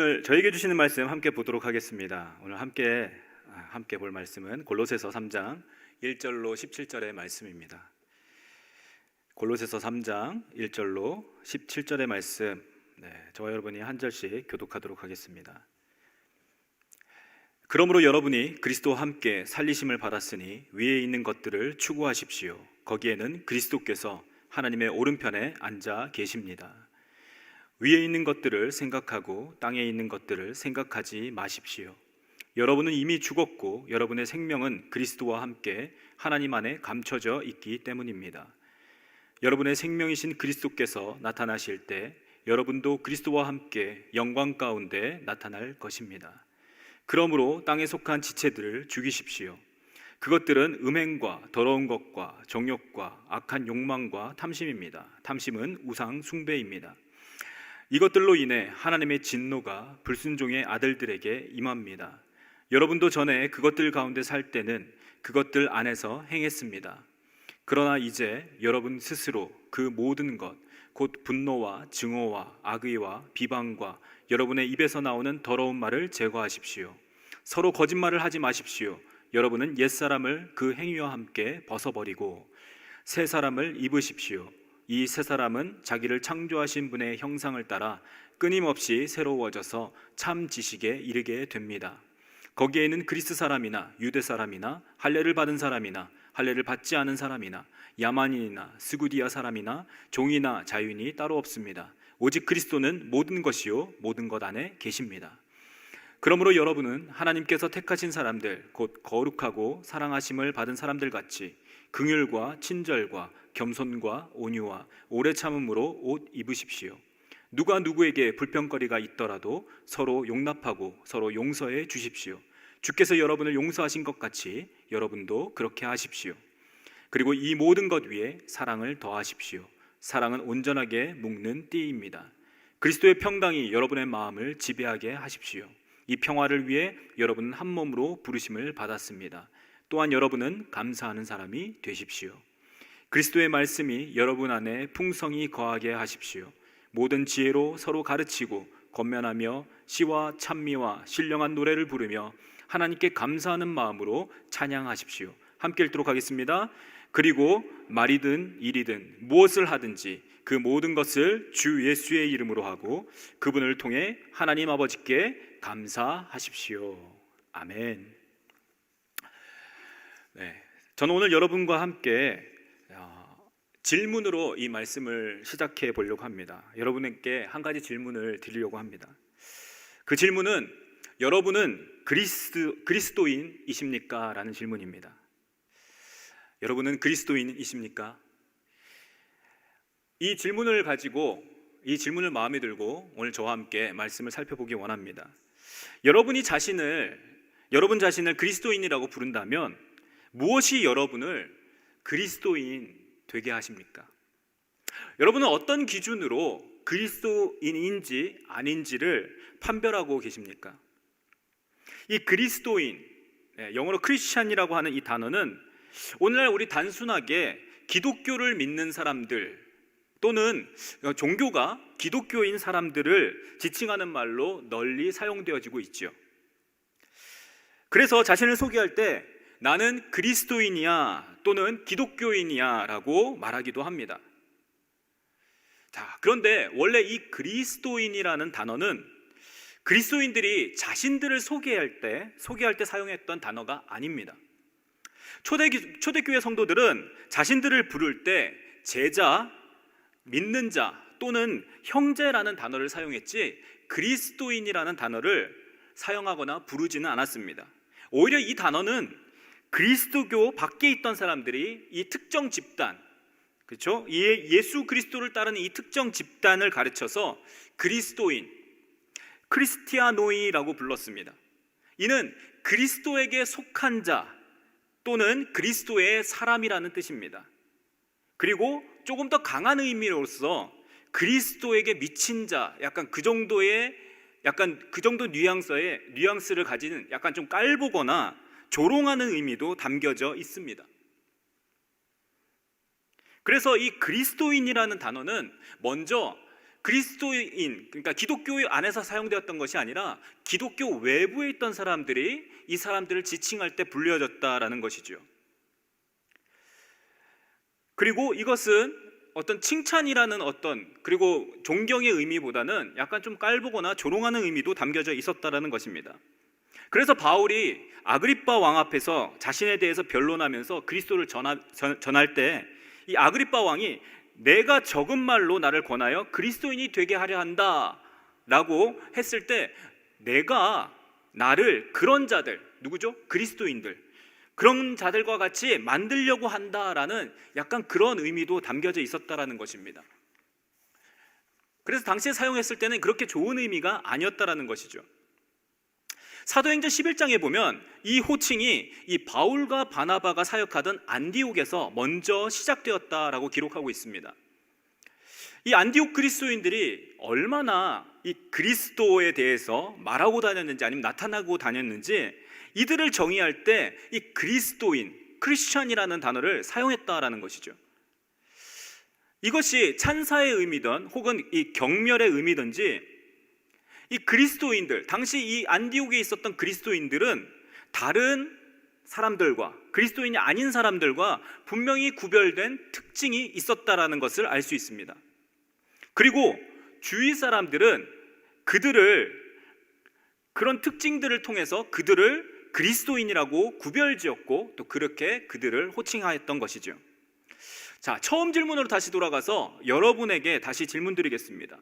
오늘 저에게 주시는 말씀 함께 보도록 하겠습니다. 오늘 함께 볼 말씀은 골로새서 3장 1절로 17절의 말씀입니다. 골로새서 3장 1절로 17절의 말씀, 저와 여러분이 한 절씩 교독하도록 하겠습니다. 그러므로 여러분이 그리스도와 함께 살리심을 받았으니 위에 있는 것들을 추구하십시오. 거기에는 그리스도께서 하나님의 오른편에 앉아 계십니다. 위에 있는 것들을 생각하고 땅에 있는 것들을 생각하지 마십시오. 여러분은 이미 죽었고 여러분의 생명은 그리스도와 함께 하나님 안에 감춰져 있기 때문입니다. 여러분의 생명이신 그리스도께서 나타나실 때 여러분도 그리스도와 함께 영광 가운데 나타날 것입니다. 그러므로 땅에 속한 지체들을 죽이십시오. 그것들은 음행과 더러운 것과 정욕과 악한 욕망과 탐심입니다. 탐심은 우상 숭배입니다. 이것들로 인해 하나님의 진노가 불순종의 아들들에게 임합니다. 여러분도 전에 그것들 가운데 살 때는 그것들 안에서 행했습니다. 그러나 이제 여러분 스스로 그 모든 것, 곧 분노와 증오와 악의와 비방과 여러분의 입에서 나오는 더러운 말을 제거하십시오. 서로 거짓말을 하지 마십시오. 여러분은 옛사람을 그 행위와 함께 벗어버리고 새 사람을 입으십시오. 이 새 사람은 자기를 창조하신 분의 형상을 따라 끊임없이 새로워져서 참 지식에 이르게 됩니다. 거기에는 그리스 사람이나 유대 사람이나 할례를 받은 사람이나 할례를 받지 않은 사람이나 야만인이나 스구디아 사람이나 종이나 자유인이 따로 없습니다. 오직 그리스도는 모든 것이요 모든 것 안에 계십니다. 그러므로 여러분은 하나님께서 택하신 사람들, 곧 거룩하고 사랑하심을 받은 사람들 같이 긍휼과 친절과 겸손과 온유와 오래 참음으로 옷 입으십시오. 누가 누구에게 불평거리가 있더라도 서로 용납하고 서로 용서해 주십시오. 주께서 여러분을 용서하신 것 같이 여러분도 그렇게 하십시오. 그리고 이 모든 것 위에 사랑을 더하십시오. 사랑은 온전하게 묶는 띠입니다. 그리스도의 평강이 여러분의 마음을 지배하게 하십시오. 이 평화를 위해 여러분은 한 몸으로 부르심을 받았습니다. 또한 여러분은 감사하는 사람이 되십시오. 그리스도의 말씀이 여러분 안에 풍성히 거하게 하십시오. 모든 지혜로 서로 가르치고 권면하며 시와 찬미와 신령한 노래를 부르며 하나님께 감사하는 마음으로 찬양하십시오. 함께 읽도록 하겠습니다. 그리고 말이든 일이든 무엇을 하든지 그 모든 것을 주 예수의 이름으로 하고 그분을 통해 하나님 아버지께 감사하십시오. 아멘. 저는 오늘 여러분과 함께 질문으로 이 말씀을 시작해 보려고 합니다. 여러분께 한 가지 질문을 드리려고 합니다. 그 질문은 여러분은 그리스도인이십니까? 라는 질문입니다. 여러분은 그리스도인이십니까? 이 질문을 가지고 이 질문을 마음에 들고 오늘 저와 함께 말씀을 살펴보기 원합니다. 여러분 자신을 그리스도인이라고 부른다면 무엇이 여러분을 그리스도인 되게 하십니까? 여러분은 어떤 기준으로 그리스도인인지 아닌지를 판별하고 계십니까? 이 그리스도인, 영어로 크리스찬이라고 하는 이 단어는 오늘날 우리 단순하게 기독교를 믿는 사람들 또는 종교가 기독교인 사람들을 지칭하는 말로 널리 사용되어지고 있죠. 그래서 자신을 소개할 때 나는 그리스도인이야 또는 기독교인이야 라고 말하기도 합니다. 자, 그런데 원래 이 그리스도인이라는 단어는 그리스도인들이 자신들을 소개할 때 사용했던 단어가 아닙니다. 초대교회 성도들은 자신들을 부를 때 제자, 믿는 자 또는 형제라는 단어를 사용했지 그리스도인이라는 단어를 사용하거나 부르지는 않았습니다. 오히려 이 단어는 그리스도교 밖에 있던 사람들이 이 특정 집단, 그렇죠? 예수 그리스도를 따르는 이 특정 집단을 가르쳐서 그리스도인, 크리스티아노이라고 불렀습니다. 이는 그리스도에게 속한 자 또는 그리스도의 사람이라는 뜻입니다. 그리고 조금 더 강한 의미로서 그리스도에게 미친 자, 약간 그 정도 뉘앙스를 가지는 약간 좀 깔보거나 조롱하는 의미도 담겨져 있습니다. 그래서 이 그리스도인이라는 단어는 먼저 그리스도인, 그러니까 기독교 안에서 사용되었던 것이 아니라 기독교 외부에 있던 사람들이 이 사람들을 지칭할 때 불려졌다라는 것이죠. 그리고 이것은 어떤 칭찬이라는 그리고 존경의 의미보다는 약간 좀 깔보거나 조롱하는 의미도 담겨져 있었다라는 것입니다. 그래서 바울이 아그리빠 왕 앞에서 자신에 대해서 변론하면서 그리스도를 전할 때 이 아그리빠 왕이 내가 적은 말로 나를 권하여 그리스도인이 되게 하려 한다 라고 했을 때, 내가 나를 그런 자들, 누구죠? 그리스도인들, 그런 자들과 같이 만들려고 한다라는 약간 그런 의미도 담겨져 있었다라는 것입니다. 그래서 당시에 사용했을 때는 그렇게 좋은 의미가 아니었다라는 것이죠. 사도행전 11장에 보면 이 호칭이 이 바울과 바나바가 사역하던 안디옥에서 먼저 시작되었다라고 기록하고 있습니다. 이 안디옥 그리스도인들이 얼마나 이 그리스도에 대해서 말하고 다녔는지 아니면 나타나고 다녔는지 이들을 정의할 때 이 그리스도인, 크리스찬이라는 단어를 사용했다라는 것이죠. 이것이 찬사의 의미든 혹은 이 경멸의 의미든지 이 그리스도인들, 당시 이 안디옥에 있었던 그리스도인들은 다른 사람들과, 그리스도인이 아닌 사람들과 분명히 구별된 특징이 있었다라는 것을 알 수 있습니다. 그리고 주위 사람들은 그런 특징들을 통해서 그들을 그리스도인이라고 구별지었고 또 그렇게 그들을 호칭하였던 것이죠. 자, 처음 질문으로 다시 돌아가서 여러분에게 다시 질문 드리겠습니다.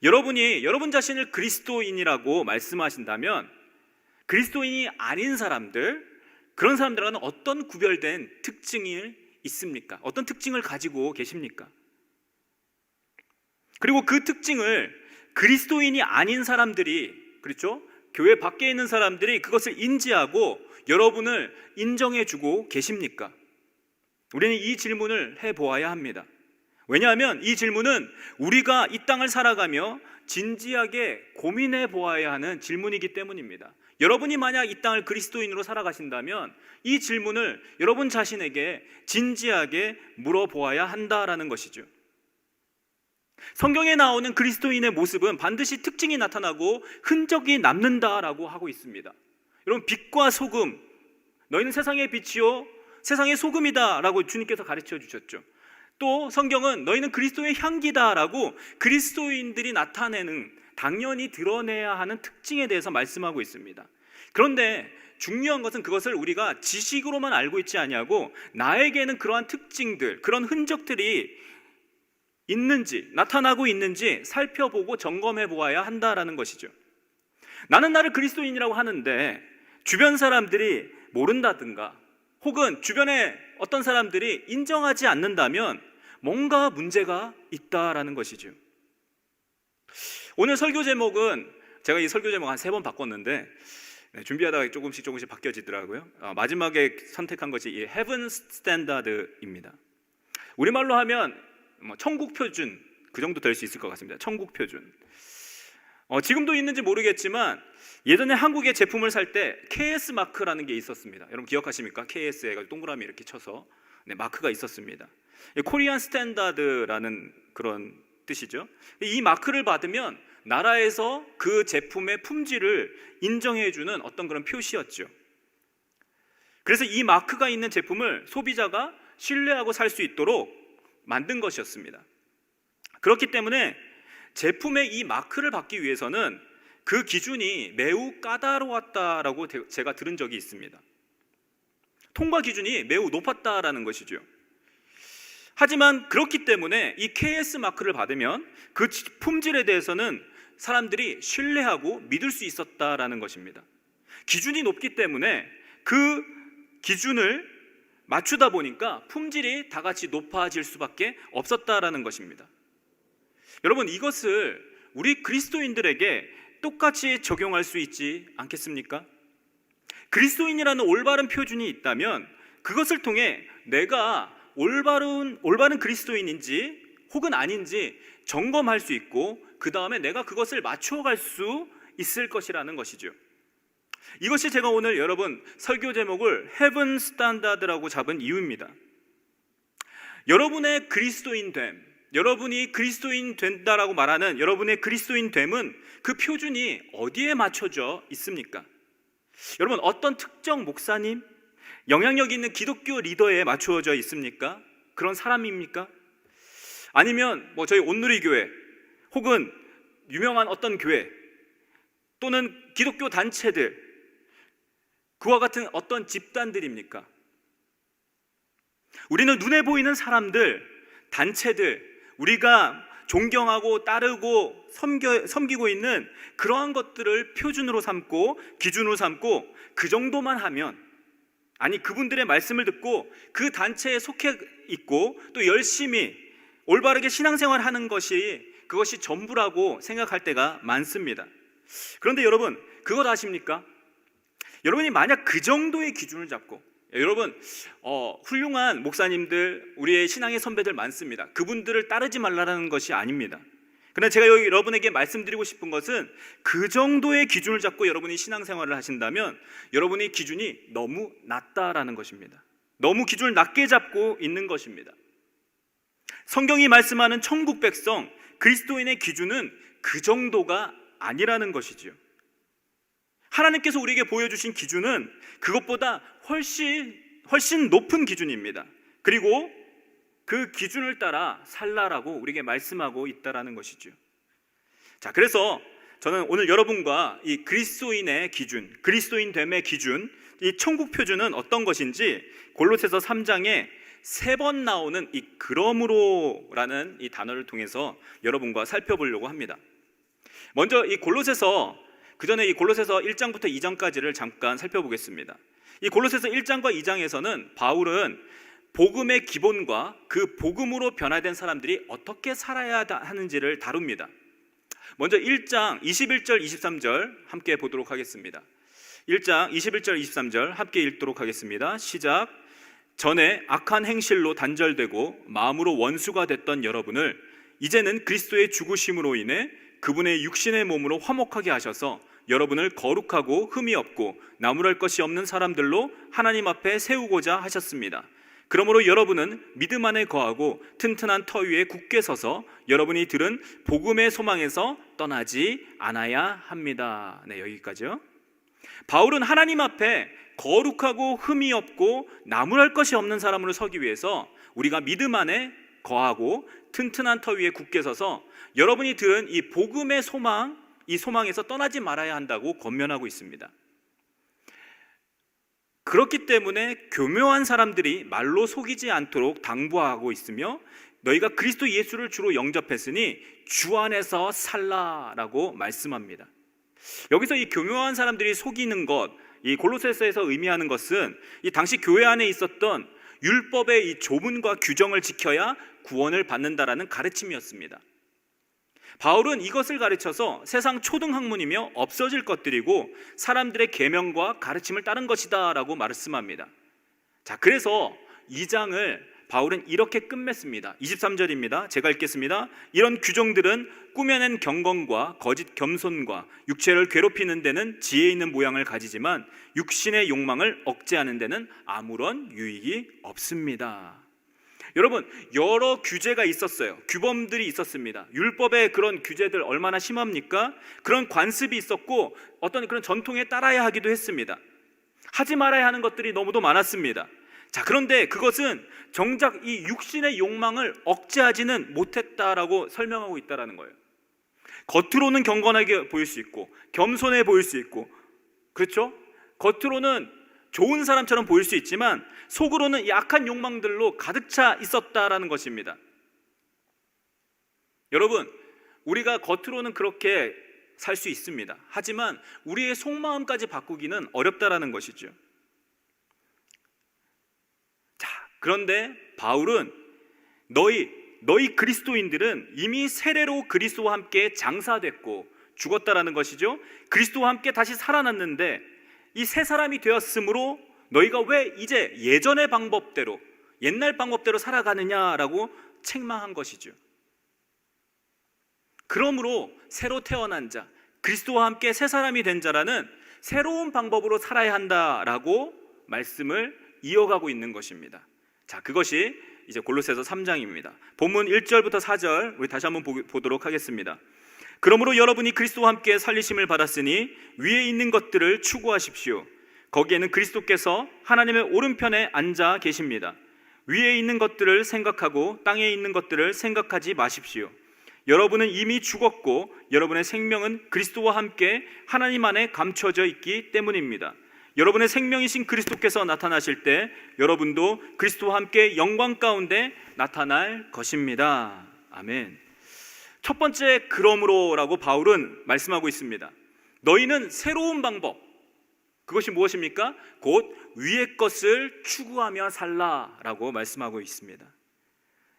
여러분이 여러분 자신을 그리스도인이라고 말씀하신다면 그리스도인이 아닌 사람들, 그런 사람들과는 어떤 구별된 특징이 있습니까? 어떤 특징을 가지고 계십니까? 그리고 그 특징을 그리스도인이 아닌 사람들이, 그렇죠? 교회 밖에 있는 사람들이 그것을 인지하고 여러분을 인정해주고 계십니까? 우리는 이 질문을 해보아야 합니다. 왜냐하면 이 질문은 우리가 이 땅을 살아가며 진지하게 고민해 보아야 하는 질문이기 때문입니다. 여러분이 만약 이 땅을 그리스도인으로 살아가신다면 이 질문을 여러분 자신에게 진지하게 물어보아야 한다라는 것이죠. 성경에 나오는 그리스도인의 모습은 반드시 특징이 나타나고 흔적이 남는다라고 하고 있습니다. 여러분, 빛과 소금, 너희는 세상의 빛이요 세상의 소금이다 라고 주님께서 가르쳐 주셨죠. 또 성경은 너희는 그리스도의 향기다라고 그리스도인들이 나타내는, 당연히 드러내야 하는 특징에 대해서 말씀하고 있습니다. 그런데 중요한 것은 그것을 우리가 지식으로만 알고 있지 아니하고 나에게는 그러한 특징들, 그런 흔적들이 있는지, 나타나고 있는지 살펴보고 점검해 보아야 한다라는 것이죠. 나는 나를 그리스도인이라고 하는데 주변 사람들이 모른다든가 혹은 주변에 어떤 사람들이 인정하지 않는다면 뭔가 문제가 있다라는 것이죠. 오늘 설교 제목은 제가 이 설교 제목 한 3번 바꿨는데 준비하다가 조금씩 바뀌어지더라고요. 마지막에 선택한 것이 이 Heaven Standard입니다. 우리말로 하면 천국 표준, 그 정도 될 수 있을 것 같습니다. 천국 표준. 지금도 있는지 모르겠지만 예전에 한국에 제품을 살 때 KS 마크라는 게 있었습니다. 여러분 기억하십니까? KS 해가지고 동그라미 이렇게 쳐서 마크가 있었습니다. 코리안 스탠다드라는 그런 뜻이죠. 이 마크를 받으면 나라에서 그 제품의 품질을 인정해주는 어떤 그런 표시였죠. 그래서 이 마크가 있는 제품을 소비자가 신뢰하고 살 수 있도록 만든 것이었습니다. 그렇기 때문에 제품의 이 마크를 받기 위해서는 그 기준이 매우 까다로웠다라고 제가 들은 적이 있습니다. 통과 기준이 매우 높았다라는 것이죠. 하지만 그렇기 때문에 이 KS 마크를 받으면 그 품질에 대해서는 사람들이 신뢰하고 믿을 수 있었다라는 것입니다. 기준이 높기 때문에 그 기준을 맞추다 보니까 품질이 다 같이 높아질 수밖에 없었다라는 것입니다. 여러분, 이것을 우리 그리스도인들에게 똑같이 적용할 수 있지 않겠습니까? 그리스도인이라는 올바른 표준이 있다면 그것을 통해 내가 올바른 그리스도인인지 혹은 아닌지 점검할 수 있고 그 다음에 내가 그것을 맞춰갈 수 있을 것이라는 것이죠. 이것이 제가 오늘 여러분 설교 제목을 Heaven Standard라고 잡은 이유입니다. 여러분의 그리스도인됨, 여러분이 그리스도인 된다라고 말하는 여러분의 그리스도인 됨은 그 표준이 어디에 맞춰져 있습니까? 여러분, 어떤 특정 목사님, 영향력 있는 기독교 리더에 맞추어져 있습니까? 그런 사람입니까? 아니면 저희 온누리교회 혹은 유명한 어떤 교회 또는 기독교 단체들, 그와 같은 어떤 집단들입니까? 우리는 눈에 보이는 사람들, 단체들, 우리가 존경하고 따르고 섬기고 있는 그러한 것들을 표준으로 삼고 기준으로 삼고 그 정도만 하면, 아니 그분들의 말씀을 듣고 그 단체에 속해 있고 또 열심히 올바르게 신앙생활하는 것이 그것이 전부라고 생각할 때가 많습니다. 그런데 여러분, 그것 아십니까? 여러분이 만약 그 정도의 기준을 잡고, 여러분 훌륭한 목사님들, 우리의 신앙의 선배들 많습니다. 그분들을 따르지 말라는 것이 아닙니다. 그러나 제가 여러분에게 말씀드리고 싶은 것은 그 정도의 기준을 잡고 여러분이 신앙생활을 하신다면 여러분의 기준이 너무 낮다라는 것입니다. 너무 기준을 낮게 잡고 있는 것입니다. 성경이 말씀하는 천국 백성, 그리스도인의 기준은 그 정도가 아니라는 것이지요. 하나님께서 우리에게 보여주신 기준은 그것보다 훨씬 높은 기준입니다. 그리고 그 기준을 따라 살라라고 우리에게 말씀하고 있다라는 것이죠. 자, 그래서 저는 오늘 여러분과 이 그리스도인의 기준, 그리스도인됨의 기준, 이 천국 표준은 어떤 것인지 골로새서 3장에 3번 나오는 이 그러므로라는 이 단어를 통해서 여러분과 살펴보려고 합니다. 먼저 이 골로새서, 그 전에 이 골로새서 1장부터 2장까지를 잠깐 살펴보겠습니다. 이 골로새서 1장과 2장에서는 바울은 복음의 기본과 그 복음으로 변화된 사람들이 어떻게 살아야 하는지를 다룹니다. 먼저 1장 21절 23절 함께 보도록 하겠습니다. 1장 21절 23절 함께 읽도록 하겠습니다. 시작. 전에 악한 행실로 단절되고 마음으로 원수가 됐던 여러분을 이제는 그리스도의 죽으심으로 인해 그분의 육신의 몸으로 화목하게 하셔서 여러분을 거룩하고 흠이 없고 나무랄 것이 없는 사람들로 하나님 앞에 세우고자 하셨습니다. 그러므로 여러분은 믿음 안에 거하고 튼튼한 터 위에 굳게 서서 여러분이 들은 복음의 소망에서 떠나지 않아야 합니다. 네, 여기까지요. 바울은 하나님 앞에 거룩하고 흠이 없고 나무랄 것이 없는 사람으로 서기 위해서 우리가 믿음 안에 거하고 튼튼한 터 위에 굳게 서서 여러분이 들은 이 복음의 소망, 이 소망에서 떠나지 말아야 한다고 권면하고 있습니다. 그렇기 때문에 교묘한 사람들이 말로 속이지 않도록 당부하고 있으며 너희가 그리스도 예수를 주로 영접했으니 주 안에서 살라라고 말씀합니다. 여기서 이 교묘한 사람들이 속이는 것, 이 골로새서에서 의미하는 것은 이 당시 교회 안에 있었던 율법의 이 조문과 규정을 지켜야 구원을 받는다라는 가르침이었습니다. 바울은 이것을 가르쳐서 세상 초등학문이며 없어질 것들이고 사람들의 계명과 가르침을 따른 것이다 라고 말씀합니다. 자, 그래서 2장을 바울은 이렇게 끝맺습니다. 23절입니다. 제가 읽겠습니다. 이런 규정들은 꾸며낸 경건과 거짓 겸손과 육체를 괴롭히는 데는 지혜 있는 모양을 가지지만 육신의 욕망을 억제하는 데는 아무런 유익이 없습니다. 여러분, 여러 규제가 있었어요. 규범들이 있었습니다. 율법의 그런 규제들 얼마나 심합니까? 그런 관습이 있었고 어떤 그런 전통에 따라야 하기도 했습니다. 하지 말아야 하는 것들이 너무도 많았습니다. 자, 그런데 그것은 정작 이 육신의 욕망을 억제하지는 못했다라고 설명하고 있다는 거예요. 겉으로는 경건하게 보일 수 있고 겸손해 보일 수 있고, 그렇죠? 겉으로는 좋은 사람처럼 보일 수 있지만 속으로는 약한 욕망들로 가득 차 있었다라는 것입니다. 여러분, 우리가 겉으로는 그렇게 살 수 있습니다. 하지만 우리의 속마음까지 바꾸기는 어렵다라는 것이죠. 자, 그런데 바울은 너희 그리스도인들은 이미 세례로 그리스도와 함께 장사됐고 죽었다라는 것이죠. 그리스도와 함께 다시 살아났는데 이 새 사람이 되었으므로 너희가 왜 이제 예전의 방법대로, 옛날 방법대로 살아가느냐라고 책망한 것이죠. 그러므로 새로 태어난 자, 그리스도와 함께 새 사람이 된 자라는 새로운 방법으로 살아야 한다라고 말씀을 이어가고 있는 것입니다. 자, 그것이 이제 골로새서 3장입니다. 본문 1절부터 4절 우리 다시 한번 보도록 하겠습니다. 그러므로 여러분이 그리스도와 함께 살리심을 받았으니 위에 있는 것들을 추구하십시오. 거기에는 그리스도께서 하나님의 오른편에 앉아 계십니다. 위에 있는 것들을 생각하고 땅에 있는 것들을 생각하지 마십시오. 여러분은 이미 죽었고 여러분의 생명은 그리스도와 함께 하나님 안에 감춰져 있기 때문입니다. 여러분의 생명이신 그리스도께서 나타나실 때 여러분도 그리스도와 함께 영광 가운데 나타날 것입니다. 아멘. 첫 번째 그러므로라고 바울은 말씀하고 있습니다. 너희는 새로운 방법, 그것이 무엇입니까? 곧 위의 것을 추구하며 살라라고 말씀하고 있습니다.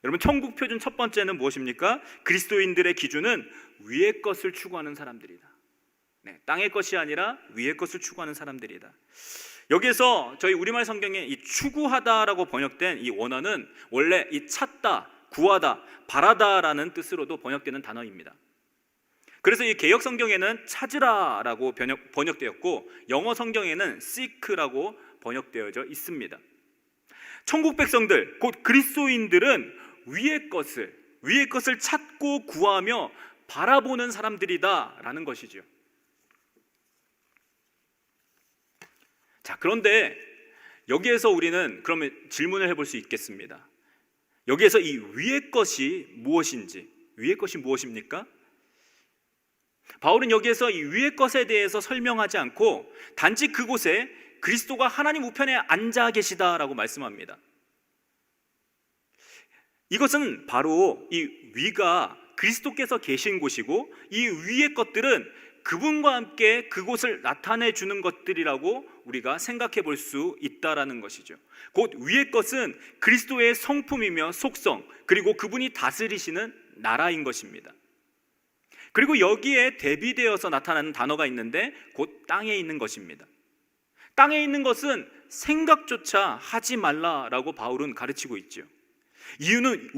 여러분, 천국 표준 첫 번째는 무엇입니까? 그리스도인들의 기준은 위의 것을 추구하는 사람들이다. 땅의 것이 아니라 위의 것을 추구하는 사람들이다. 여기에서 저희 우리말 성경에 이 추구하다라고 번역된 이 원어는 원래 이 찾다, 구하다, 바라다라는 뜻으로도 번역되는 단어입니다. 그래서 이 개역 성경에는 찾으라라고 번역되었고 영어 성경에는 seek라고 번역되어져 있습니다. 천국 백성들, 곧 그리스도인들은 위의 것을 찾고 구하며 바라보는 사람들이다라는 것이죠. 자, 그런데 여기에서 우리는 그러면 질문을 해볼 수 있겠습니다. 여기에서 이 위의 것이 무엇인지, 위의 것이 무엇입니까? 바울은 여기에서 이 위의 것에 대해서 설명하지 않고 단지 그곳에 그리스도가 하나님 우편에 앉아 계시다라고 말씀합니다. 이것은 바로 이 위가 그리스도께서 계신 곳이고 이 위의 것들은 그분과 함께 그곳을 나타내 주는 것들이라고 우리가 생각해 볼 수 있다라는 것이죠. 곧 위의 것은 그리스도의 성품이며 속성, 그리고 그분이 다스리시는 나라인 것입니다. 그리고 여기에 대비되어서 나타나는 단어가 있는데 곧 땅에 있는 것입니다. 땅에 있는 것은 생각조차 하지 말라라고 바울은 가르치고 있죠. 이유는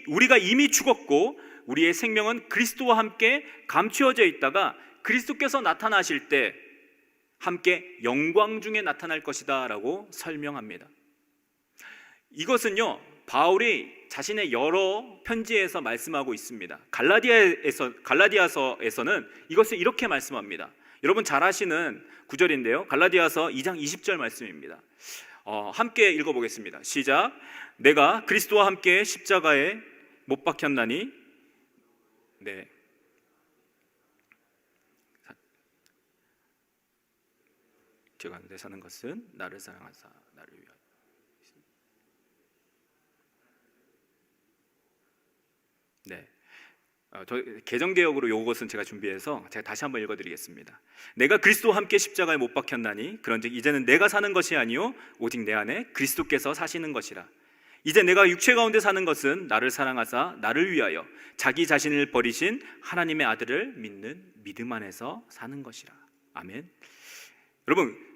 우리가 이미 죽었고 우리의 생명은 그리스도와 함께 감추어져 있다가 그리스도께서 나타나실 때 함께 영광 중에 나타날 것이다 라고 설명합니다. 이것은요, 바울이 자신의 여러 편지에서 말씀하고 있습니다. 갈라디아서에서는 이것을 이렇게 말씀합니다. 여러분 잘 아시는 구절인데요, 갈라디아서 2장 20절 말씀입니다. 함께 읽어보겠습니다. 시작. 내가 그리스도와 함께 십자가에 못 박혔나니 제가 내 사는 것은 나를 사랑하사 나를 위하여. 저 개정개역으로 이것은 제가 준비해서 제가 다시 한번 읽어드리겠습니다. 내가 그리스도와 함께 십자가에 못 박혔나니 그런즉 이제는 내가 사는 것이 아니요 오직 내 안에 그리스도께서 사시는 것이라. 이제 내가 육체 가운데 사는 것은 나를 사랑하사 나를 위하여 자기 자신을 버리신 하나님의 아들을 믿는 믿음 안에서 사는 것이라. 아멘. 여러분,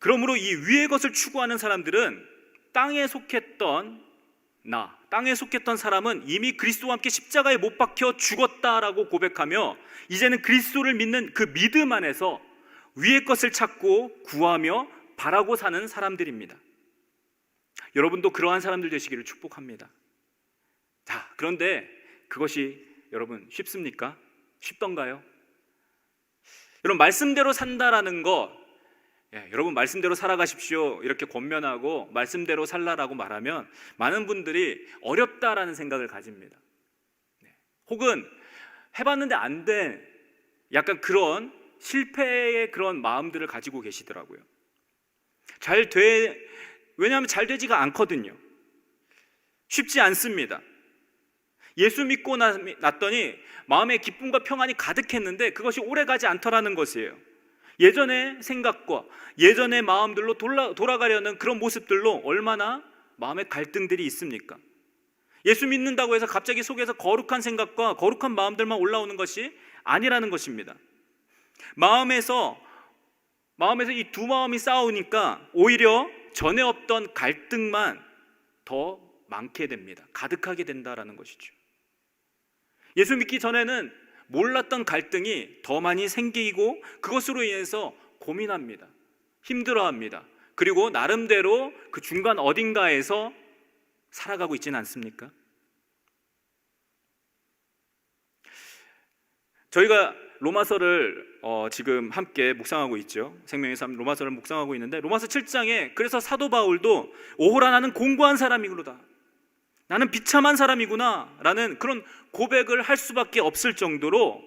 그러므로 이 위의 것을 추구하는 사람들은 땅에 속했던 사람은 이미 그리스도와 함께 십자가에 못 박혀 죽었다라고 고백하며 이제는 그리스도를 믿는 그 믿음 안에서 위의 것을 찾고 구하며 바라고 사는 사람들입니다. 여러분도 그러한 사람들 되시기를 축복합니다. 자, 그런데 그것이 여러분 쉽습니까? 쉽던가요? 여러분, 말씀대로 산다라는 것, 여러분 말씀대로 살아가십시오 이렇게 권면하고 말씀대로 살라라고 말하면 많은 분들이 어렵다라는 생각을 가집니다. 혹은 해봤는데 안 된 약간 그런 실패의 그런 마음들을 가지고 계시더라고요. 왜냐하면 잘 되지가 않거든요. 쉽지 않습니다. 예수 믿고 났더니 마음에 기쁨과 평안이 가득했는데 그것이 오래가지 않더라는 것이에요. 예전의 생각과 예전의 마음들로 돌아가려는 그런 모습들로 얼마나 마음의 갈등들이 있습니까? 예수 믿는다고 해서 갑자기 속에서 거룩한 생각과 거룩한 마음들만 올라오는 것이 아니라는 것입니다. 마음에서 이 두 마음이 싸우니까 오히려 전에 없던 갈등만 더 많게 됩니다. 가득하게 된다라는 것이죠. 예수 믿기 전에는 몰랐던 갈등이 더 많이 생기고 그것으로 인해서 고민합니다. 힘들어합니다. 그리고 나름대로 그 중간 어딘가에서 살아가고 있지는 않습니까? 저희가 로마서를 지금 함께 묵상하고 있죠. 생명의 삶 로마서를 묵상하고 있는데, 로마서 7장에 그래서 사도 바울도 오호라 나는 공고한 사람이구나, 나는 비참한 사람이구나 라는 그런 고백을 할 수밖에 없을 정도로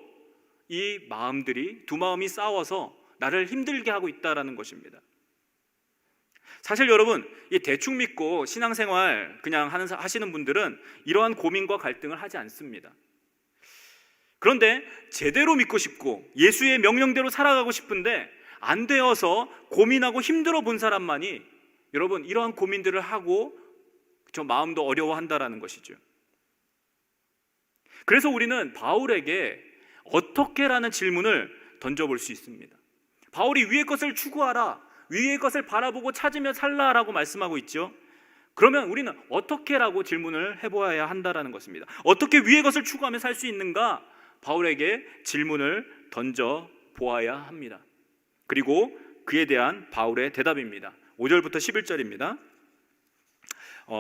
이 마음들이, 두 마음이 싸워서 나를 힘들게 하고 있다라는 것입니다. 사실 여러분, 이 대충 믿고 신앙생활 그냥 하시는 분들은 이러한 고민과 갈등을 하지 않습니다. 그런데 제대로 믿고 싶고 예수의 명령대로 살아가고 싶은데 안 되어서 고민하고 힘들어 본 사람만이 여러분 이러한 고민들을 하고 저 마음도 어려워한다라는 것이죠. 그래서 우리는 바울에게 어떻게라는 질문을 던져볼 수 있습니다. 바울이 위의 것을 추구하라, 위의 것을 바라보고 찾으며 살라라고 말씀하고 있죠. 그러면 우리는 어떻게라고 질문을 해보아야 한다라는 것입니다. 어떻게 위의 것을 추구하며 살 수 있는가? 바울에게 질문을 던져 보아야 합니다. 그리고 그에 대한 바울의 대답입니다. 5절부터 11절입니다.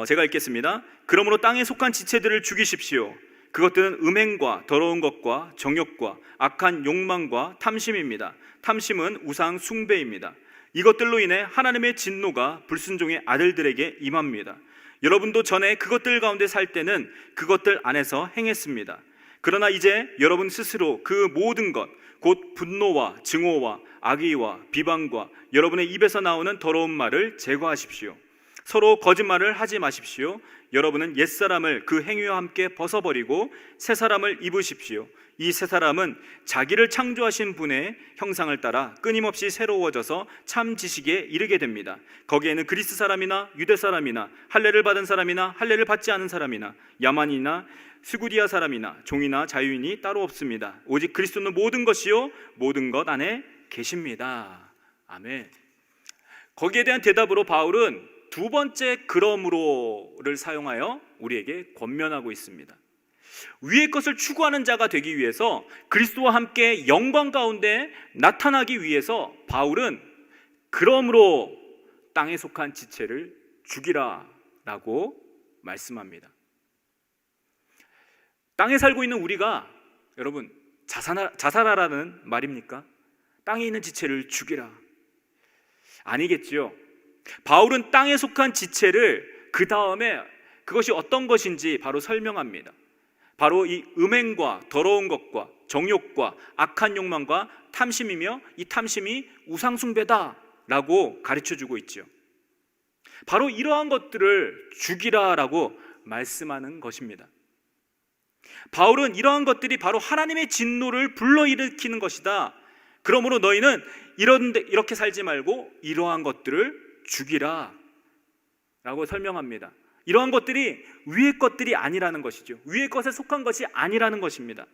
제가 읽겠습니다. 그러므로 땅에 속한 지체들을 죽이십시오. 그것들은 음행과 더러운 것과 정욕과 악한 욕망과 탐심입니다. 탐심은 우상 숭배입니다. 이것들로 인해 하나님의 진노가 불순종의 아들들에게 임합니다. 여러분도 전에 그것들 가운데 살 때는 그것들 안에서 행했습니다. 그러나 이제 여러분 스스로 그 모든 것, 곧 분노와 증오와 악의와 비방과 여러분의 입에서 나오는 더러운 말을 제거하십시오. 서로 거짓말을 하지 마십시오. 여러분은 옛사람을 그 행위와 함께 벗어버리고 새사람을 입으십시오. 이 새사람은 자기를 창조하신 분의 형상을 따라 끊임없이 새로워져서 참 지식에 이르게 됩니다. 거기에는 그리스 사람이나 유대 사람이나 할례를 받은 사람이나 할례를 받지 않은 사람이나 야만이나 스구디아 사람이나 종이나 자유인이 따로 없습니다. 오직 그리스도는 모든 것이요 모든 것 안에 계십니다. 아멘. 거기에 대한 대답으로 바울은 두 번째 그러므로를 사용하여 우리에게 권면하고 있습니다. 위의 것을 추구하는 자가 되기 위해서, 그리스도와 함께 영광 가운데 나타나기 위해서 바울은 그러므로 땅에 속한 지체를 죽이라 라고 말씀합니다. 땅에 살고 있는 우리가 여러분 자살하라는 말입니까? 땅에 있는 지체를 죽이라, 아니겠지요. 바울은 땅에 속한 지체를 그 다음에 그것이 어떤 것인지 바로 설명합니다. 바로 이 음행과 더러운 것과 정욕과 악한 욕망과 탐심이며, 이 탐심이 우상숭배다라고 가르쳐주고 있죠. 바로 이러한 것들을 죽이라라고 말씀하는 것입니다. 바울은 이러한 것들이 바로 하나님의 진노를 불러일으키는 것이다. 그러므로 너희는 이렇게 살지 말고 이러한 것들을 죽이라 라고 설명합니다. 이러한 것들이 위의 것들이 아니라는 것이죠. 위의 것에 속한 것이 아니라는 것입니다.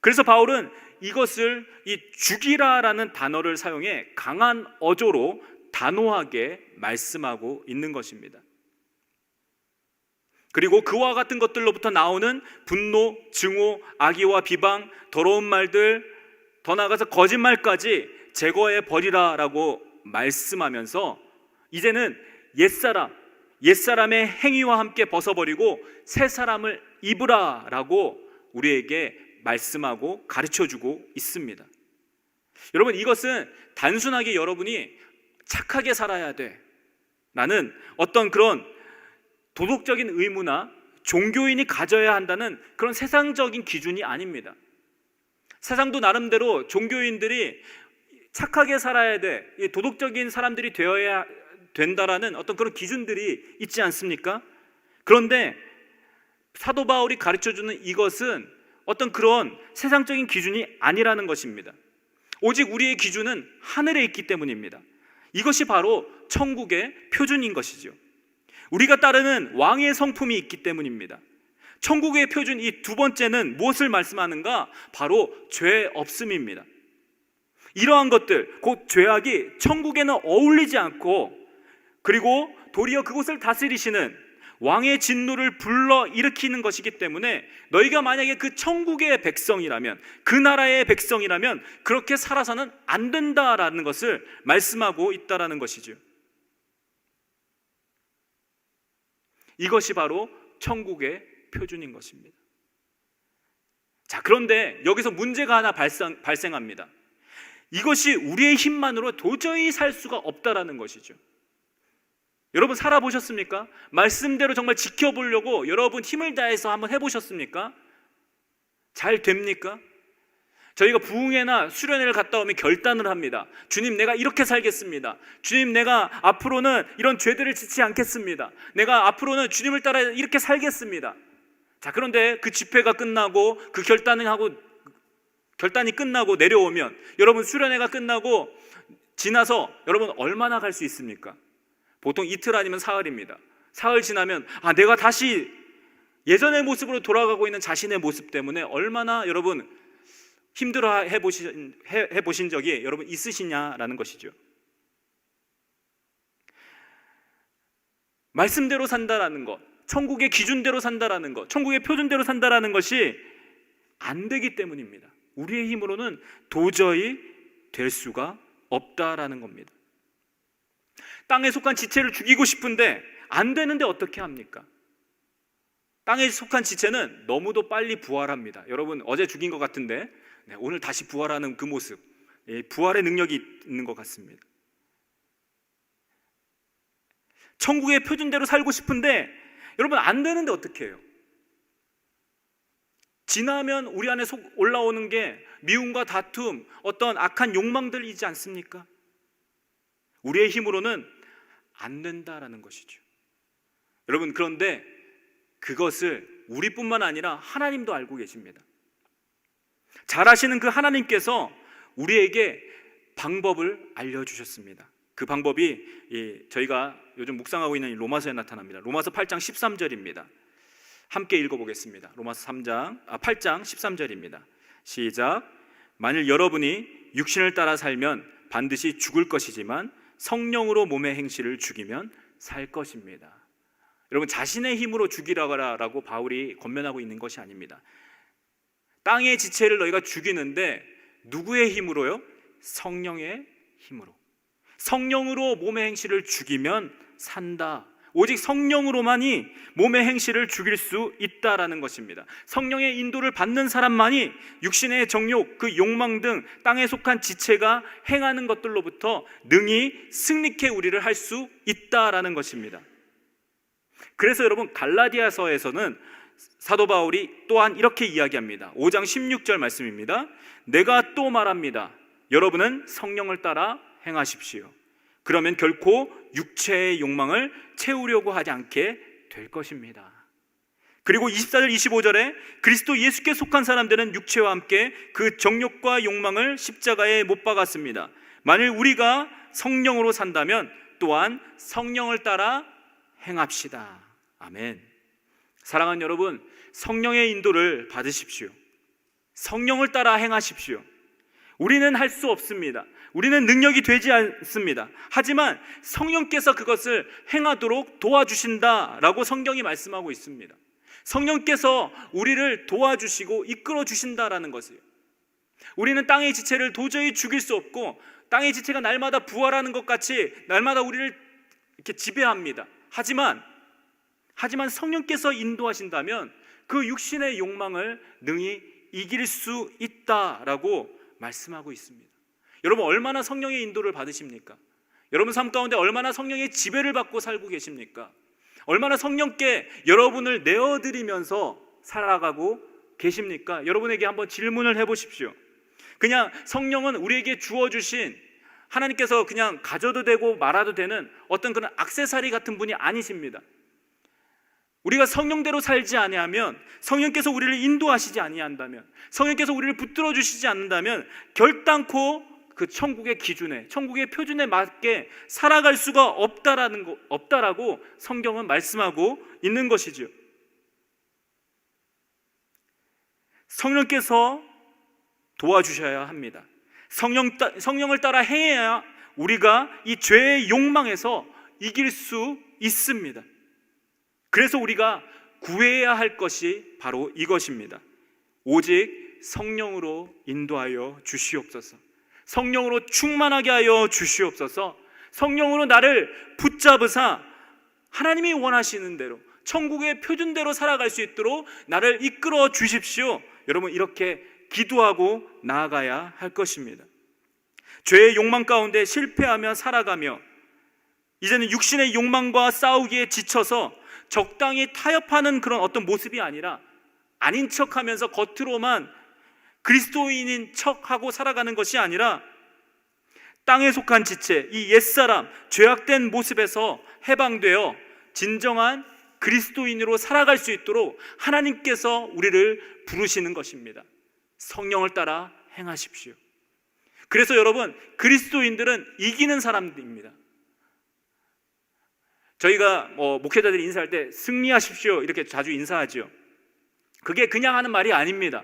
그래서 바울은 이것을 이 죽이라라는 단어를 사용해 강한 어조로 단호하게 말씀하고 있는 것입니다. 그리고 그와 같은 것들로부터 나오는 분노, 증오, 악의와 비방, 더러운 말들, 더 나아가서 거짓말까지 제거해 버리라라고 말씀하면서 이제는 옛사람의 행위와 함께 벗어버리고 새 사람을 입으라라고 우리에게 말씀하고 가르쳐주고 있습니다. 여러분, 이것은 단순하게 여러분이 착하게 살아야 돼 라는 어떤 그런 도덕적인 의무나 종교인이 가져야 한다는 그런 세상적인 기준이 아닙니다. 세상도 나름대로 종교인들이 착하게 살아야 돼, 도덕적인 사람들이 되어야 된다라는 어떤 그런 기준들이 있지 않습니까? 그런데 사도 바울이 가르쳐주는 이것은 어떤 그런 세상적인 기준이 아니라는 것입니다. 오직 우리의 기준은 하늘에 있기 때문입니다. 이것이 바로 천국의 표준인 것이죠. 우리가 따르는 왕의 성품이 있기 때문입니다. 천국의 표준, 이 두 번째는 무엇을 말씀하는가? 바로 죄 없음입니다. 이러한 것들, 곧 죄악이 천국에는 어울리지 않고, 그리고 도리어 그곳을 다스리시는 왕의 진노를 불러 일으키는 것이기 때문에 너희가 만약에 그 천국의 백성이라면, 그 나라의 백성이라면 그렇게 살아서는 안 된다라는 것을 말씀하고 있다라는 것이죠. 이것이 바로 천국의 표준인 것입니다. 자, 그런데 여기서 문제가 하나 발생합니다. 이것이 우리의 힘만으로 도저히 살 수가 없다라는 것이죠. 여러분 살아보셨습니까? 말씀대로 정말 지켜보려고 여러분 힘을 다해서 한번 해보셨습니까? 잘 됩니까? 저희가 부흥회나 수련회를 갔다 오면 결단을 합니다. 주님, 내가 이렇게 살겠습니다. 주님, 내가 앞으로는 이런 죄들을 짓지 않겠습니다. 내가 앞으로는 주님을 따라 이렇게 살겠습니다. 자, 그런데 그 집회가 끝나고 그 결단이 끝나고 내려오면, 여러분 수련회가 끝나고 지나서 여러분 얼마나 갈 수 있습니까? 보통 이틀 아니면 사흘입니다. 사흘 지나면 내가 다시 예전의 모습으로 돌아가고 있는 자신의 모습 때문에 얼마나 여러분 힘들어 해보신 적이 여러분 있으시냐라는 것이죠. 말씀대로 산다라는 것, 천국의 기준대로 산다라는 것, 천국의 표준대로 산다라는 것이 안 되기 때문입니다. 우리의 힘으로는 도저히 될 수가 없다라는 겁니다. 땅에 속한 지체를 죽이고 싶은데 안 되는데 어떻게 합니까? 땅에 속한 지체는 너무도 빨리 부활합니다. 여러분 어제 죽인 것 같은데 오늘 다시 부활하는 그 모습, 부활의 능력이 있는 것 같습니다. 천국의 표준대로 살고 싶은데 여러분 안 되는데 어떻게 해요? 지나면 우리 안에 올라오는 게 미움과 다툼, 어떤 악한 욕망들이지 않습니까? 우리의 힘으로는 안 된다라는 것이죠. 여러분 그런데 그것을 우리뿐만 아니라 하나님도 알고 계십니다. 잘 아시는 그 하나님께서 우리에게 방법을 알려주셨습니다. 그 방법이 저희가 요즘 묵상하고 있는 로마서에 나타납니다. 로마서 8장 13절입니다. 함께 읽어보겠습니다. 로마서 8장 13절입니다. 시작. 만일 여러분이 육신을 따라 살면 반드시 죽을 것이지만 성령으로 몸의 행실을 죽이면 살 것입니다. 여러분 자신의 힘으로 죽이라고 바울이 권면하고 있는 것이 아닙니다. 땅의 지체를 너희가 죽이는데 누구의 힘으로요? 성령의 힘으로. 성령으로 몸의 행실을 죽이면 산다. 오직 성령으로만이 몸의 행실을 죽일 수 있다라는 것입니다. 성령의 인도를 받는 사람만이 육신의 정욕, 그 욕망 등 땅에 속한 지체가 행하는 것들로부터 능히 승리케 우리를 할 수 있다라는 것입니다. 그래서 여러분 갈라디아서에서는 사도 바울이 또한 이렇게 이야기합니다. 5장 16절 말씀입니다. 내가 또 말합니다. 여러분은 성령을 따라 행하십시오. 그러면 결코 육체의 욕망을 채우려고 하지 않게 될 것입니다. 그리고 24절 25절에 그리스도 예수께 속한 사람들은 육체와 함께 그 정욕과 욕망을 십자가에 못 박았습니다. 만일 우리가 성령으로 산다면 또한 성령을 따라 행합시다. 아멘. 사랑하는 여러분, 성령의 인도를 받으십시오. 성령을 따라 행하십시오. 우리는 할 수 없습니다. 우리는 능력이 되지 않습니다. 하지만 성령께서 그것을 행하도록 도와주신다라고 성경이 말씀하고 있습니다. 성령께서 우리를 도와주시고 이끌어 주신다라는 것이에요. 우리는 땅의 지체를 도저히 죽일 수 없고 땅의 지체가 날마다 부활하는 것 같이 날마다 우리를 이렇게 지배합니다. 하지만 성령께서 인도하신다면 그 육신의 욕망을 능히 이길 수 있다라고 말씀하고 있습니다. 여러분 얼마나 성령의 인도를 받으십니까? 여러분 삶 가운데 얼마나 성령의 지배를 받고 살고 계십니까? 얼마나 성령께 여러분을 내어드리면서 살아가고 계십니까? 여러분에게 한번 질문을 해보십시오. 그냥 성령은 우리에게 주어주신 하나님께서 그냥 가져도 되고 말아도 되는 어떤 그런 액세서리 같은 분이 아니십니다. 우리가 성령대로 살지 아니하면, 성령께서 우리를 인도하시지 아니한다면, 성령께서 우리를 붙들어 주시지 않는다면 결단코 그 천국의 기준에, 천국의 표준에 맞게 살아갈 수가 없다라고 성경은 말씀하고 있는 것이죠. 성령께서 도와주셔야 합니다. 성령을 따라 행해야 우리가 이 죄의 욕망에서 이길 수 있습니다. 그래서 우리가 구해야 할 것이 바로 이것입니다. 오직 성령으로 인도하여 주시옵소서. 성령으로 충만하게 하여 주시옵소서. 성령으로 나를 붙잡으사 하나님이 원하시는 대로 천국의 표준대로 살아갈 수 있도록 나를 이끌어 주십시오. 여러분, 이렇게 기도하고 나아가야 할 것입니다. 죄의 욕망 가운데 실패하며 살아가며 이제는 육신의 욕망과 싸우기에 지쳐서 적당히 타협하는 그런 어떤 모습이 아니라 아닌 척하면서 겉으로만 그리스도인인 척하고 살아가는 것이 아니라 땅에 속한 지체, 이 옛사람, 죄악된 모습에서 해방되어 진정한 그리스도인으로 살아갈 수 있도록 하나님께서 우리를 부르시는 것입니다. 성령을 따라 행하십시오. 그래서 여러분, 그리스도인들은 이기는 사람들입니다. 저희가 목회자들이 인사할 때 승리하십시오 이렇게 자주 인사하죠. 그게 그냥 하는 말이 아닙니다.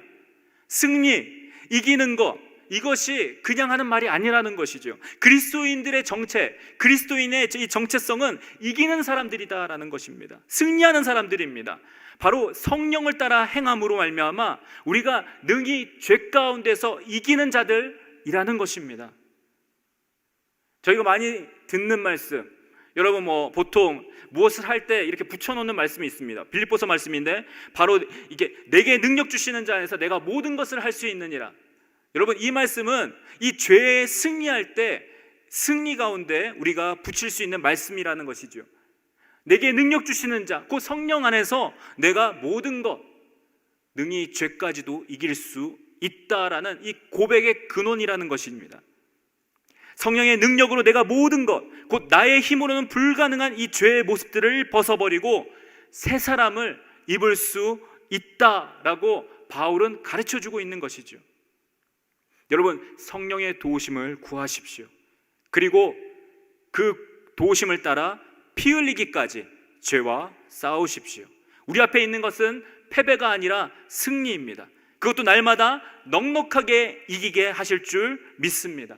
승리, 이기는 것, 이것이 그냥 하는 말이 아니라는 것이죠. 그리스도인들의 정체, 그리스도인의 이 정체성은 이기는 사람들이다라는 것입니다. 승리하는 사람들입니다. 바로 성령을 따라 행함으로 말미암아 우리가 능히 죄 가운데서 이기는 자들이라는 것입니다. 저희가 많이 듣는 말씀, 여러분 보통 무엇을 할 때 이렇게 붙여놓는 말씀이 있습니다. 빌립보서 말씀인데 바로 이게 내게 능력 주시는 자 안에서 내가 모든 것을 할 수 있느니라. 여러분, 이 말씀은 이 죄에 승리할 때 승리 가운데 우리가 붙일 수 있는 말씀이라는 것이죠. 내게 능력 주시는 자, 그 성령 안에서 내가 모든 것 능히 죄까지도 이길 수 있다라는 이 고백의 근원이라는 것입니다. 성령의 능력으로 내가 모든 것, 곧 나의 힘으로는 불가능한 이 죄의 모습들을 벗어버리고 새 사람을 입을 수 있다라고 바울은 가르쳐주고 있는 것이죠. 여러분, 성령의 도우심을 구하십시오. 그리고 그 도우심을 따라 피 흘리기까지 죄와 싸우십시오. 우리 앞에 있는 것은 패배가 아니라 승리입니다. 그것도 날마다 넉넉하게 이기게 하실 줄 믿습니다.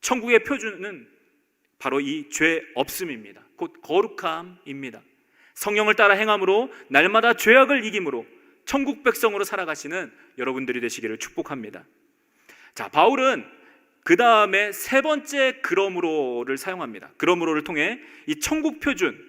천국의 표준은 바로 이 죄 없음입니다. 곧 거룩함입니다. 성령을 따라 행함으로 날마다 죄악을 이김으로 천국 백성으로 살아가시는 여러분들이 되시기를 축복합니다. 자, 바울은 그 다음에 세 번째 그러므로를 사용합니다. 그러므로를 통해 이 천국 표준,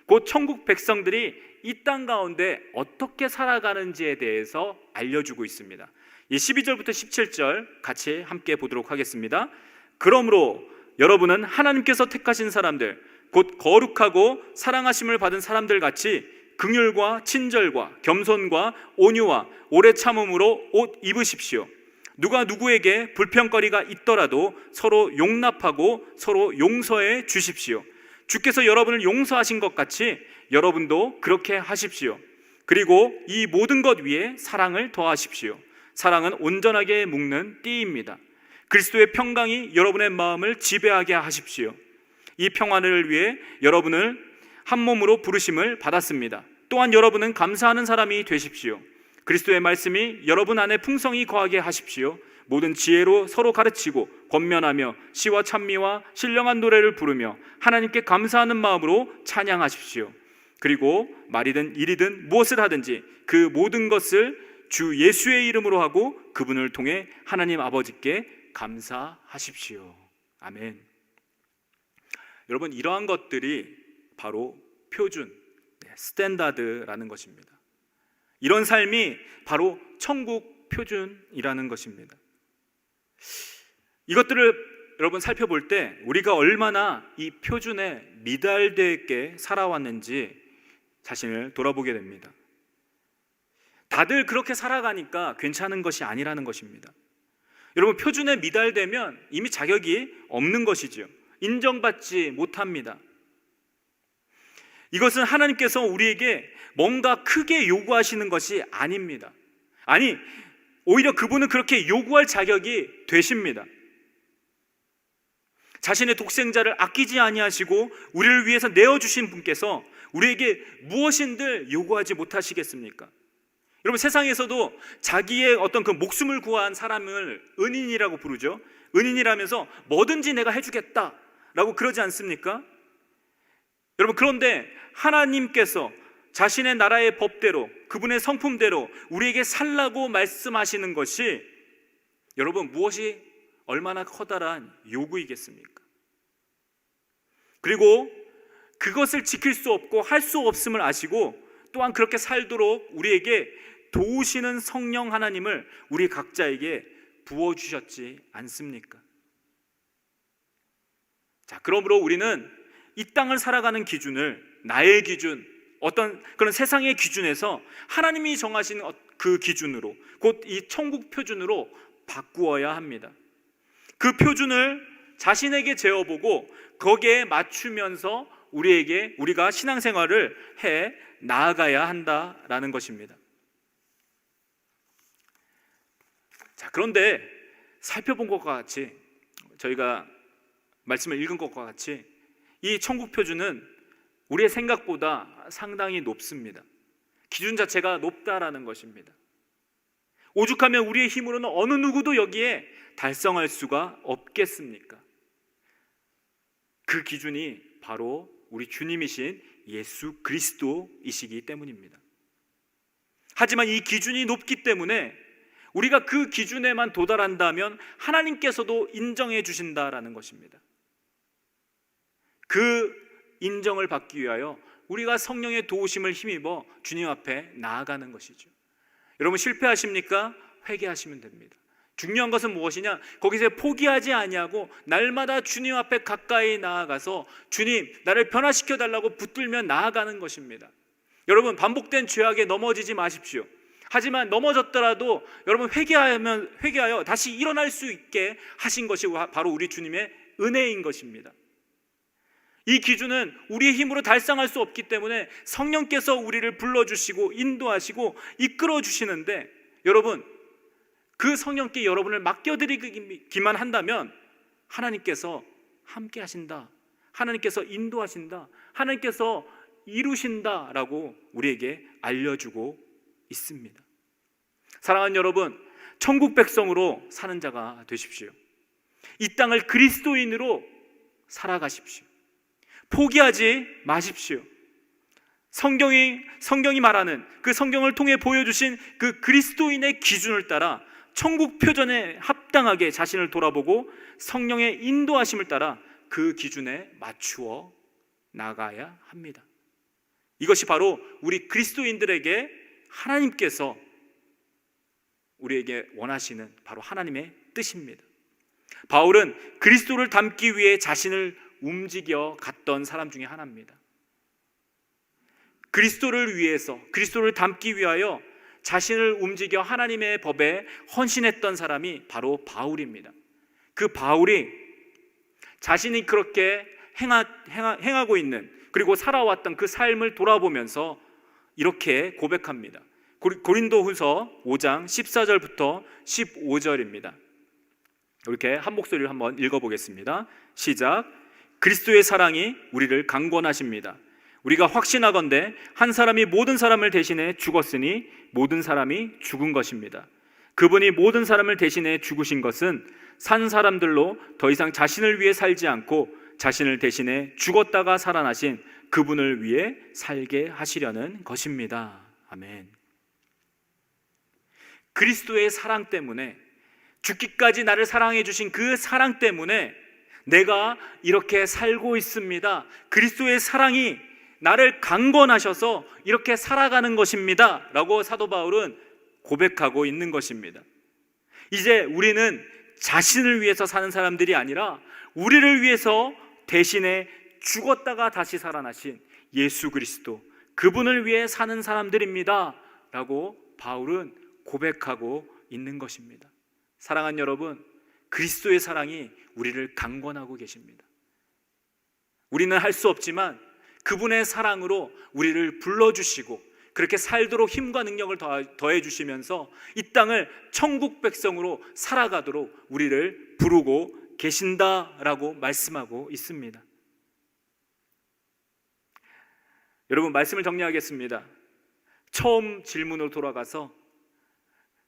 곧 천국 백성들이 이 땅 가운데 어떻게 살아가는지에 대해서 알려주고 있습니다. 이 12절부터 17절 같이 함께 보도록 하겠습니다. 그러므로 여러분은 하나님께서 택하신 사람들, 곧 거룩하고 사랑하심을 받은 사람들 같이 긍휼과 친절과 겸손과 온유와 오래 참음으로 옷 입으십시오. 누가 누구에게 불평거리가 있더라도 서로 용납하고 서로 용서해 주십시오. 주께서 여러분을 용서하신 것 같이 여러분도 그렇게 하십시오. 그리고 이 모든 것 위에 사랑을 더하십시오. 사랑은 온전하게 묶는 띠입니다. 그리스도의 평강이 여러분의 마음을 지배하게 하십시오. 이 평안을 위해 여러분을 한 몸으로 부르심을 받았습니다. 또한 여러분은 감사하는 사람이 되십시오. 그리스도의 말씀이 여러분 안에 풍성히 거하게 하십시오. 모든 지혜로 서로 가르치고 권면하며 시와 찬미와 신령한 노래를 부르며 하나님께 감사하는 마음으로 찬양하십시오. 그리고 말이든 일이든 무엇을 하든지 그 모든 것을 주 예수의 이름으로 하고 그분을 통해 하나님 아버지께 감사하십시오. 아멘. 여러분, 이러한 것들이 바로 표준, 스탠다드라는 것입니다. 이런 삶이 바로 천국 표준이라는 것입니다. 이것들을 여러분 살펴볼 때 우리가 얼마나 이 표준에 미달되게 살아왔는지 자신을 돌아보게 됩니다. 다들 그렇게 살아가니까 괜찮은 것이 아니라는 것입니다. 여러분, 표준에 미달되면 이미 자격이 없는 것이죠. 인정받지 못합니다. 이것은 하나님께서 우리에게 뭔가 크게 요구하시는 것이 아닙니다. 아니, 오히려 그분은 그렇게 요구할 자격이 되십니다. 자신의 독생자를 아끼지 아니하시고 우리를 위해서 내어주신 분께서 우리에게 무엇인들 요구하지 못하시겠습니까? 여러분, 세상에서도 자기의 어떤 그 목숨을 구한 사람을 은인이라고 부르죠. 은인이라면서 뭐든지 내가 해주겠다라고 그러지 않습니까? 여러분, 그런데 하나님께서 자신의 나라의 법대로 그분의 성품대로 우리에게 살라고 말씀하시는 것이 여러분 무엇이 얼마나 커다란 요구이겠습니까? 그리고 그것을 지킬 수 없고 할 수 없음을 아시고 또한 그렇게 살도록 우리에게 도우시는 성령 하나님을 우리 각자에게 부어주셨지 않습니까? 자, 그러므로 우리는 이 땅을 살아가는 기준을 나의 기준, 어떤 그런 세상의 기준에서 하나님이 정하신 그 기준으로, 곧 이 천국 표준으로 바꾸어야 합니다. 그 표준을 자신에게 재어보고 거기에 맞추면서 우리가 신앙생활을 해 나아가야 한다라는 것입니다. 자, 그런데 살펴본 것과 같이, 저희가 말씀을 읽은 것과 같이 이 천국 표준은 우리의 생각보다 상당히 높습니다. 기준 자체가 높다라는 것입니다. 오죽하면 우리의 힘으로는 어느 누구도 여기에 달성할 수가 없겠습니까? 그 기준이 바로 우리 주님이신 예수 그리스도이시기 때문입니다. 하지만 이 기준이 높기 때문에 우리가 그 기준에만 도달한다면 하나님께서도 인정해 주신다라는 것입니다. 그 인정을 받기 위하여 우리가 성령의 도우심을 힘입어 주님 앞에 나아가는 것이죠. 여러분, 실패하십니까? 회개하시면 됩니다. 중요한 것은 무엇이냐? 거기서 포기하지 아니하고 날마다 주님 앞에 가까이 나아가서 주님, 나를 변화시켜 달라고 붙들며 나아가는 것입니다. 여러분, 반복된 죄악에 넘어지지 마십시오. 하지만 넘어졌더라도 여러분 회개하여 다시 일어날 수 있게 하신 것이 바로 우리 주님의 은혜인 것입니다. 이 기준은 우리의 힘으로 달성할 수 없기 때문에 성령께서 우리를 불러주시고 인도하시고 이끌어 주시는데, 여러분, 그 성령께 여러분을 맡겨드리기만 한다면 하나님께서 함께 하신다, 하나님께서 인도하신다, 하나님께서 이루신다라고 우리에게 알려주고 있습니다. 사랑하는 여러분, 천국 백성으로 사는 자가 되십시오. 이 땅을 그리스도인으로 살아가십시오. 포기하지 마십시오. 성경이 말하는 그 성경을 통해 보여주신 그 그리스도인의 기준을 따라 천국 표준에 합당하게 자신을 돌아보고 성령의 인도하심을 따라 그 기준에 맞추어 나가야 합니다. 이것이 바로 우리 그리스도인들에게 하나님께서 우리에게 원하시는 바로 하나님의 뜻입니다. 바울은 그리스도를 닮기 위해 자신을 움직여 갔던 사람 중에 하나입니다. 그리스도를 위해서, 그리스도를 닮기 위하여 자신을 움직여 하나님의 법에 헌신했던 사람이 바로 바울입니다. 그 바울이 자신이 그렇게 행하고 있는, 그리고 살아왔던 그 삶을 돌아보면서 이렇게 고백합니다. 고린도후서 5장 14절부터 15절입니다. 이렇게 한 목소리를 한번 읽어보겠습니다. 시작. 그리스도의 사랑이 우리를 강권하십니다. 우리가 확신하건대 한 사람이 모든 사람을 대신해 죽었으니 모든 사람이 죽은 것입니다. 그분이 모든 사람을 대신해 죽으신 것은 산 사람들로 더 이상 자신을 위해 살지 않고 자신을 대신해 죽었다가 살아나신 그분을 위해 살게 하시려는 것입니다. 아멘. 그리스도의 사랑 때문에, 죽기까지 나를 사랑해 주신 그 사랑 때문에 내가 이렇게 살고 있습니다. 그리스도의 사랑이 나를 강권하셔서 이렇게 살아가는 것입니다 라고 사도 바울은 고백하고 있는 것입니다. 이제 우리는 자신을 위해서 사는 사람들이 아니라 우리를 위해서 대신에 죽었다가 다시 살아나신 예수 그리스도, 그분을 위해 사는 사람들입니다 라고 바울은 고백하고 있는 것입니다. 사랑하는 여러분, 그리스도의 사랑이 우리를 강권하고 계십니다. 우리는 할 수 없지만 그분의 사랑으로 우리를 불러주시고 그렇게 살도록 힘과 능력을 더해 주시면서 이 땅을 천국 백성으로 살아가도록 우리를 부르고 계신다라고 말씀하고 있습니다. 여러분, 말씀을 정리하겠습니다. 처음 질문으로 돌아가서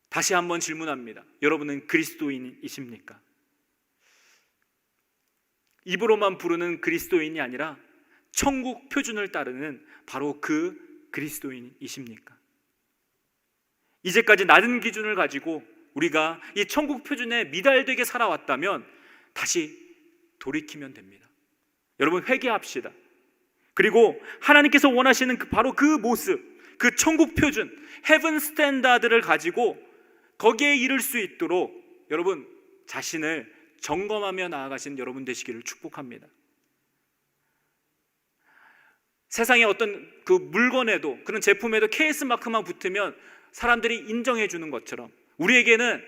다시 한번 질문합니다. 여러분은 그리스도인이십니까? 입으로만 부르는 그리스도인이 아니라 천국 표준을 따르는 바로 그 그리스도인이십니까? 이제까지 낮은 기준을 가지고 우리가 이 천국 표준에 미달되게 살아왔다면 다시 돌이키면 됩니다. 여러분, 회개합시다. 그리고 하나님께서 원하시는 바로 그 모습, 그 천국 표준, 헤븐 스탠다드를 가지고 거기에 이를 수 있도록 여러분 자신을 점검하며 나아가신 여러분 되시기를 축복합니다. 세상의 어떤 그 물건에도, 그런 제품에도 KS 마크만 붙으면 사람들이 인정해 주는 것처럼 우리에게는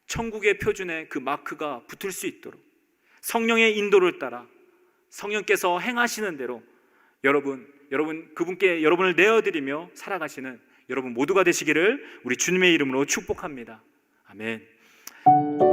천국의 표준에 그 마크가 붙을 수 있도록 성령의 인도를 따라 성령께서 행하시는 대로 여러분 그분께 여러분을 내어드리며 살아가시는 여러분 모두가 되시기를 우리 주님의 이름으로 축복합니다. 아멘.